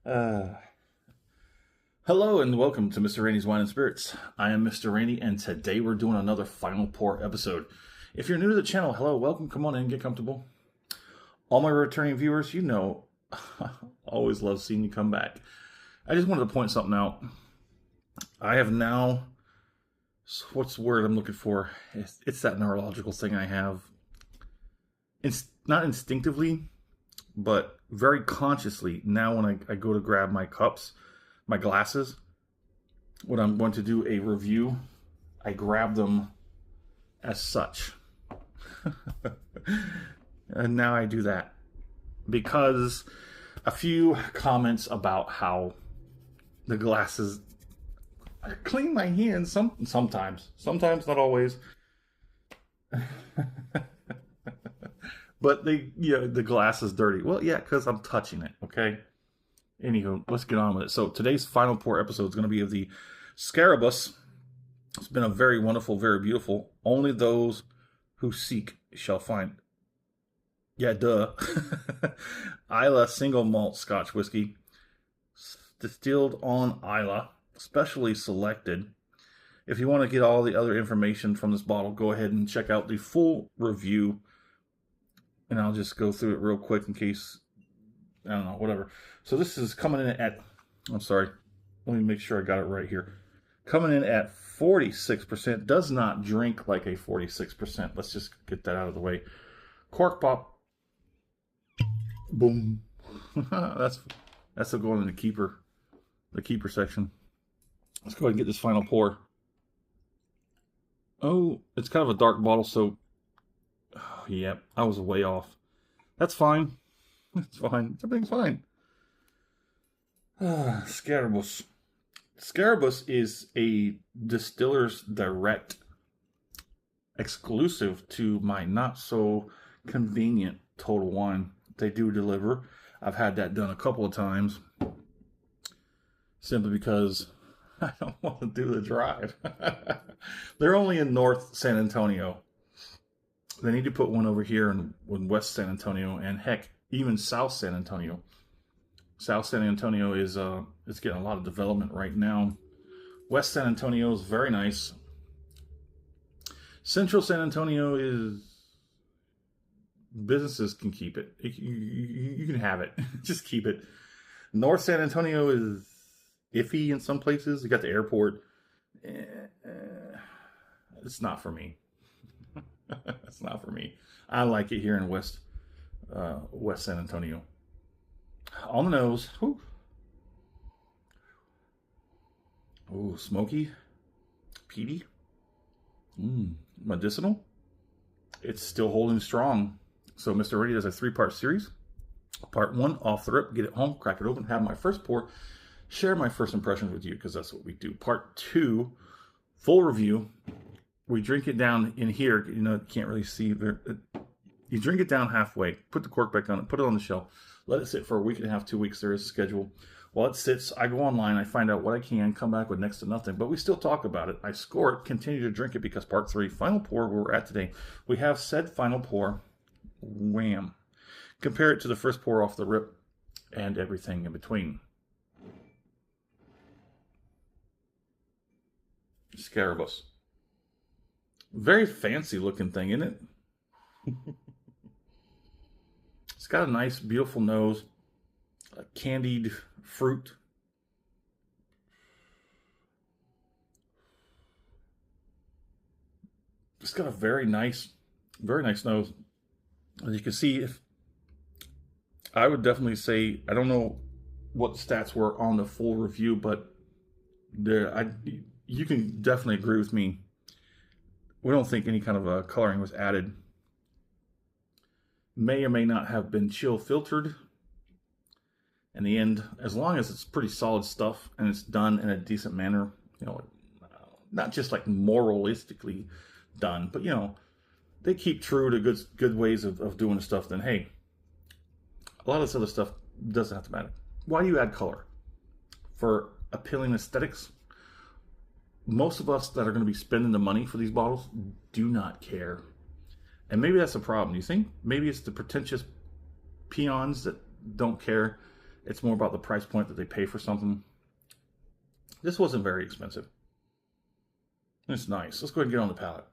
Uh, Hello and welcome to Mr. Randy's Wine and Spirits. I am Mr. Randy, and today we're doing another Final Pour episode. If you're new to the channel, hello, welcome, come on in, get comfortable. All my returning viewers, you know, always love seeing you come back. I just wanted to point something out. I have now, what's the word I'm looking for? It's that neurological thing I have. It's not instinctively, but very consciously, now when I go to grab my cups, my glasses, when I'm going to do a review, I grab them as such. And now I do that because a few comments about how the glasses, I clean my hands sometimes, not always. But the glass is dirty. Well, yeah, because I'm touching it, okay? Anywho, let's get on with it. So today's Final Pour episode is going to be of the Scarabus. It's been a very wonderful, very beautiful. Only those who seek shall find. Yeah, duh. Islay single malt Scotch whiskey. Distilled on Islay. Specially selected. If you want to get all the other information from this bottle, go ahead and check out the full review. And I'll just go through it real quick in case, I don't know, whatever. So this is coming in at, I'm sorry, let me make sure I got it right here. Coming in at 46%. Does not drink like a 46%. Let's just get that out of the way. Cork pop. Boom. That's going in the keeper section. Let's go ahead and get this final pour. Oh, it's kind of a dark bottle, so yeah, I was way off. That's fine. It's fine. Everything's fine. Scarabus. Scarabus is a distiller's direct exclusive to my not so convenient Total Wine. They do deliver. I've had that done a couple of times simply because I don't want to do the drive. They're only in North San Antonio. They need to put one over here in West San Antonio, and heck, even South San Antonio. South San Antonio is it's getting a lot of development right now. West San Antonio is very nice. Central San Antonio is, businesses can keep it. You can have it. Just keep it. North San Antonio is iffy in some places. You got the airport. It's not for me. It's not for me. I like it here in West San Antonio. On the nose. Whew. Ooh, smoky. Peaty. Medicinal. It's still holding strong. So Mr. Randy does a 3-part series. Part 1, off the rip, get it home, crack it open, have my first pour, share my first impressions with you, because that's what we do. Part 2, full review. We drink it down in here. You know, you can't really see there. You drink it down halfway, put the cork back on it, put it on the shelf, let it sit for a week and a half, 2 weeks. There is a schedule. While it sits, I go online, I find out what I can, come back with next to nothing, but we still talk about it. I score it, continue to drink it, because part 3, final pour, where we're at today, we have said final pour, wham. Compare it to the first pour off the rip and everything in between. Scarabus. Very fancy looking thing, isn't it? It's got a nice, beautiful nose. A candied fruit. It's got a very nice nose. As you can see, if I would definitely say, I don't know what the stats were on the full review, but you can definitely agree with me. We don't think any kind of coloring was added. May or may not have been chill filtered. In the end, as long as it's pretty solid stuff and it's done in a decent manner, you know, not just like moralistically done, but you know, they keep true to good ways of doing stuff, then hey, a lot of this other stuff doesn't have to matter. Why do you add color? For appealing aesthetics? Most of us that are going to be spending the money for these bottles do not care. And maybe that's a problem. You think maybe it's the pretentious peons that don't care It's more about the price point that they pay for something. This wasn't very expensive. It's nice. Let's go ahead and get on the palate.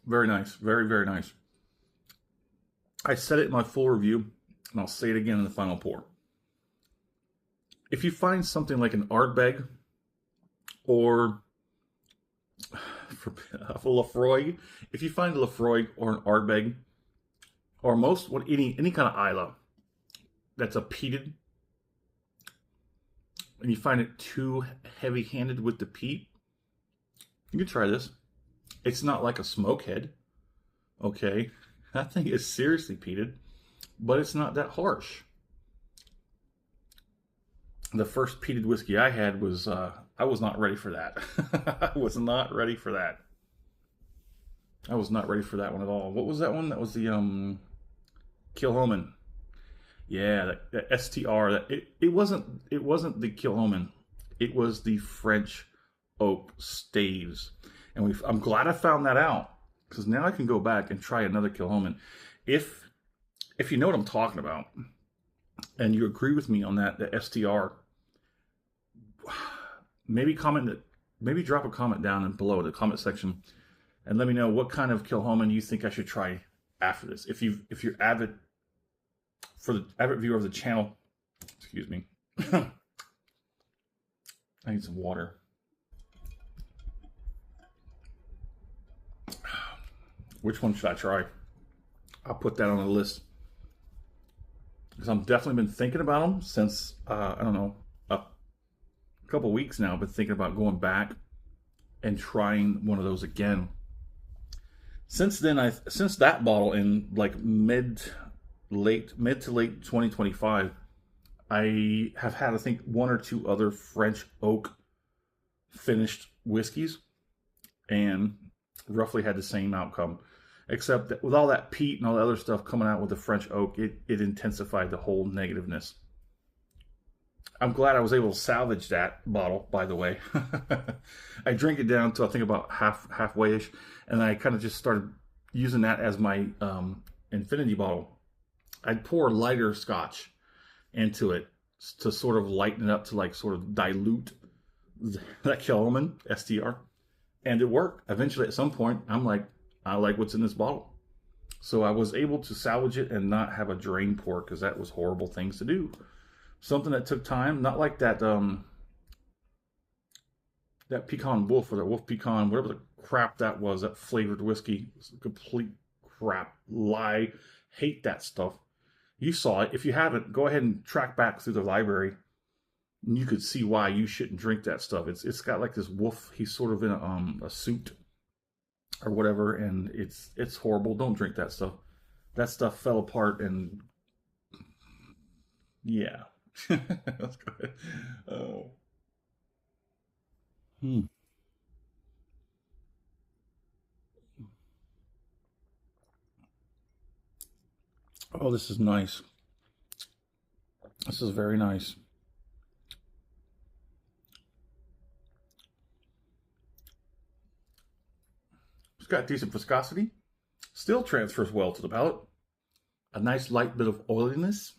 Very nice. Very, very nice. I said it in my full review, and I'll say it again in the final pour. If you find something like an Ardbeg or a Lafroy, if you find a Lafroy or an Ardbeg or any kind of Islay that's a peated, and you find it too heavy-handed with the peat, you can try this. It's not like a smokehead, okay? That thing is seriously peated, but it's not that harsh. The first peated whiskey I had was, I was not ready for that. I was not ready for that. I was not ready for that one at all. What was that one? That was the Kilchoman. Yeah, that STR. It wasn't the Kilchoman. It was the French oak staves. And I'm glad I found that out, because now I can go back and try another Kilchoman. If you know what I'm talking about, and you agree with me on that, the STR, maybe drop a comment down below the comment section, and let me know what kind of Kilchoman you think I should try after this. If you're avid viewer of the channel, excuse me, I need some water. Which one should I try? I'll put that on the list, because I've definitely been thinking about them since, I don't know, a couple weeks now. I've been thinking about going back and trying one of those again. Since then, since that bottle in like mid to late 2025, I have had, I think, one or two other French oak finished whiskeys, and roughly had the same outcome, except that with all that peat and all the other stuff coming out with the French oak, it intensified the whole negativeness. I'm glad I was able to salvage that bottle, by the way. I drank it down to, I think, about halfway-ish, and I kind of just started using that as my infinity bottle. I'd pour lighter Scotch into it to sort of lighten it up, to like sort of dilute that Kilchoman STR. And it worked. Eventually, at some point, I'm like, I like what's in this bottle. So I was able to salvage it and not have a drain pour, because that was horrible things to do. Something that took time, not like that that Pecan Wolf, or that Wolf Pecan, whatever the crap that was, that flavored whiskey. It's complete crap, lie. Hate that stuff. You saw it. If you haven't, go ahead and track back through the library, and you could see why you shouldn't drink that stuff. It's got like this wolf. He's sort of in a suit or whatever, and it's horrible. Don't drink that stuff. That stuff fell apart, and yeah. Let's go ahead. Oh. Oh, this is nice. This is very nice. It's got decent viscosity. Still transfers well to the palate. A nice light bit of oiliness.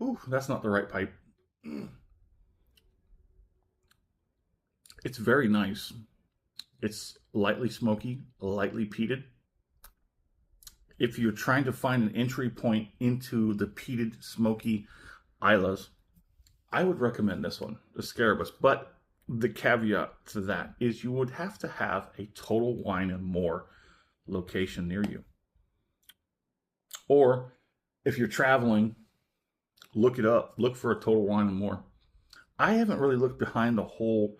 Ooh, that's not the right pipe. It's very nice. It's lightly smoky, lightly peated. If you're trying to find an entry point into the peated, smoky Islas, I would recommend this one, the Scarabus. But the caveat to that is you would have to have a Total Wine and More location near you. Or if you're traveling, look it up. Look for a Total Wine and More. I haven't really looked behind the whole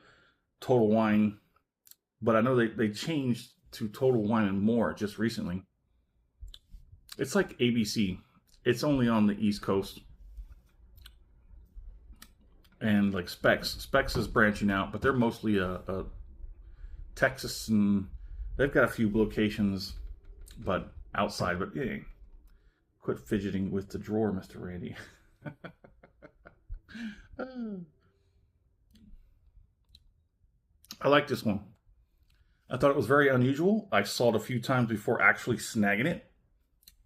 Total Wine, but I know they changed to Total Wine and More just recently. It's like ABC. It's only on the East Coast. And like Specs is branching out, but they're mostly a Texas, and they've got a few locations, but outside. But yeah, quit fidgeting with the drawer, Mr. Randy. I like this one. I thought it was very unusual. I saw it a few times before actually snagging it,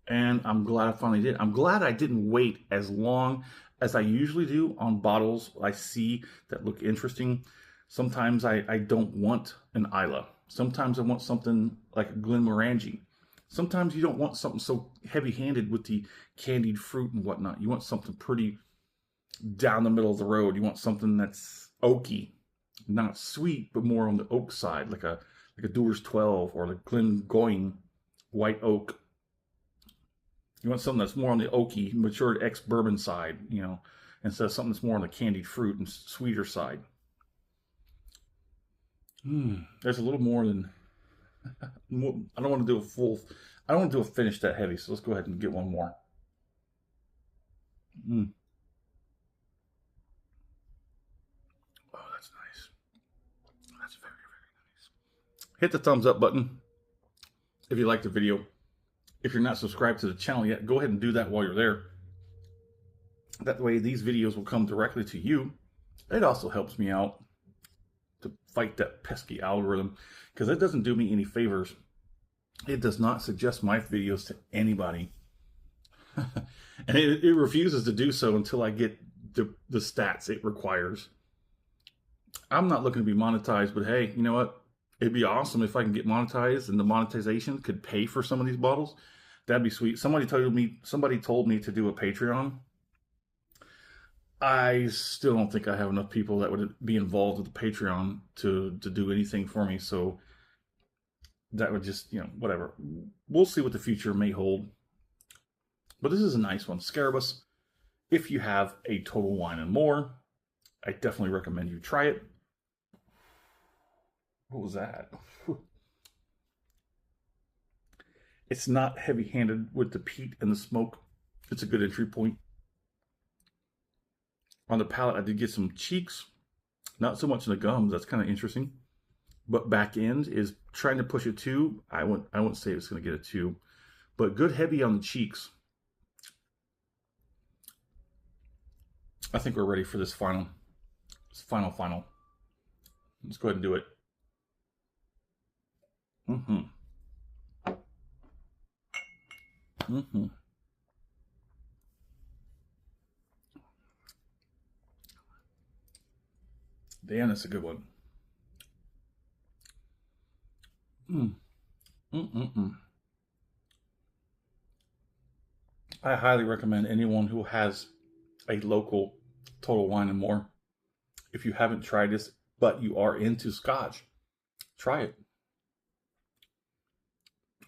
and I'm glad I finally did. I'm glad I didn't wait as long as I usually do on bottles I see that look interesting. Sometimes I don't want an Islay. Sometimes I want something like a Glenmorangie. Sometimes you don't want something so heavy-handed with the candied fruit and whatnot. You want something pretty down the middle of the road. You want something that's oaky, not sweet, but more on the oak side, like a Dewar's 12 or like Glengoyne white oak. You want something that's more on the oaky, matured ex-bourbon side, you know, instead of something that's more on the candied fruit and sweeter side. There's a little more than... I don't want to do a full... I don't want to do a finish that heavy, so let's go ahead and get one more. Oh, that's nice. That's very, very nice. Hit the thumbs up button if you liked the video. If you're not subscribed to the channel yet, go ahead and do that while you're there. That way these videos will come directly to you. It also helps me out to fight that pesky algorithm, because it doesn't do me any favors. It does not suggest my videos to anybody. And it refuses to do so until I get the stats it requires. I'm not looking to be monetized, but hey, you know what? It'd be awesome if I can get monetized and the monetization could pay for some of these bottles. That'd be sweet. Somebody told me to do a Patreon. I still don't think I have enough people that would be involved with the Patreon to do anything for me. So that would just, you know, whatever. We'll see what the future may hold. But this is a nice one. Scarabus. If you have a Total Wine and More, I definitely recommend you try it. What was that? It's not heavy-handed with the peat and the smoke. It's a good entry point. On the palate, I did get some cheeks. Not so much in the gums. That's kind of interesting. But back end is trying to push a 2. I wouldn't say it's going to get a 2. But good heavy on the cheeks. I think we're ready for this final. Final. Let's go ahead and do it. Damn, that's a good one. I highly recommend anyone who has a local Total Wine and More. If you haven't tried this, but you are into Scotch, try it.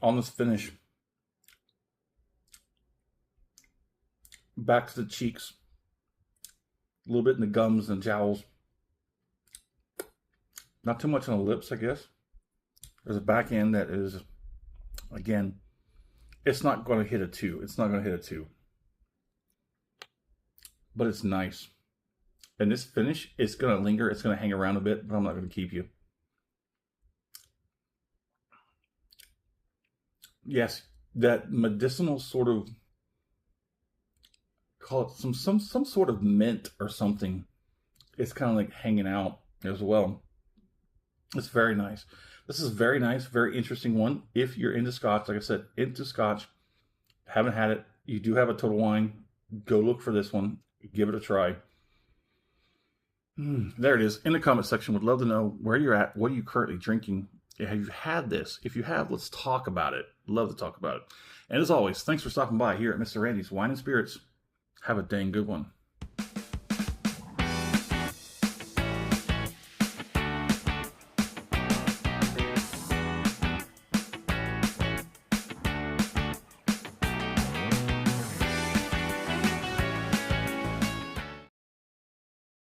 On this finish, back to the cheeks, a little bit in the gums and jowls. Not too much on the lips, I guess. There's a back end that is, again, it's not going to hit a 2. It's not going to hit a 2. But it's nice. And this finish, it's going to linger. It's going to hang around a bit, but I'm not going to keep you. Yes, that medicinal sort of, call it some sort of mint or something. It's kind of like hanging out as well. It's very nice. This is very nice, very interesting one. If you're into Scotch, like I said, into Scotch, haven't had it, you do have a Total Wine, go look for this one. Give it a try. There it is. In the comment section, would love to know where you're at. What are you currently drinking? Have you had this? If you have, let's talk about it. Love to talk about it. And as always, thanks for stopping by here at Mr. Randy's Wine and Spirits. Have a dang good one.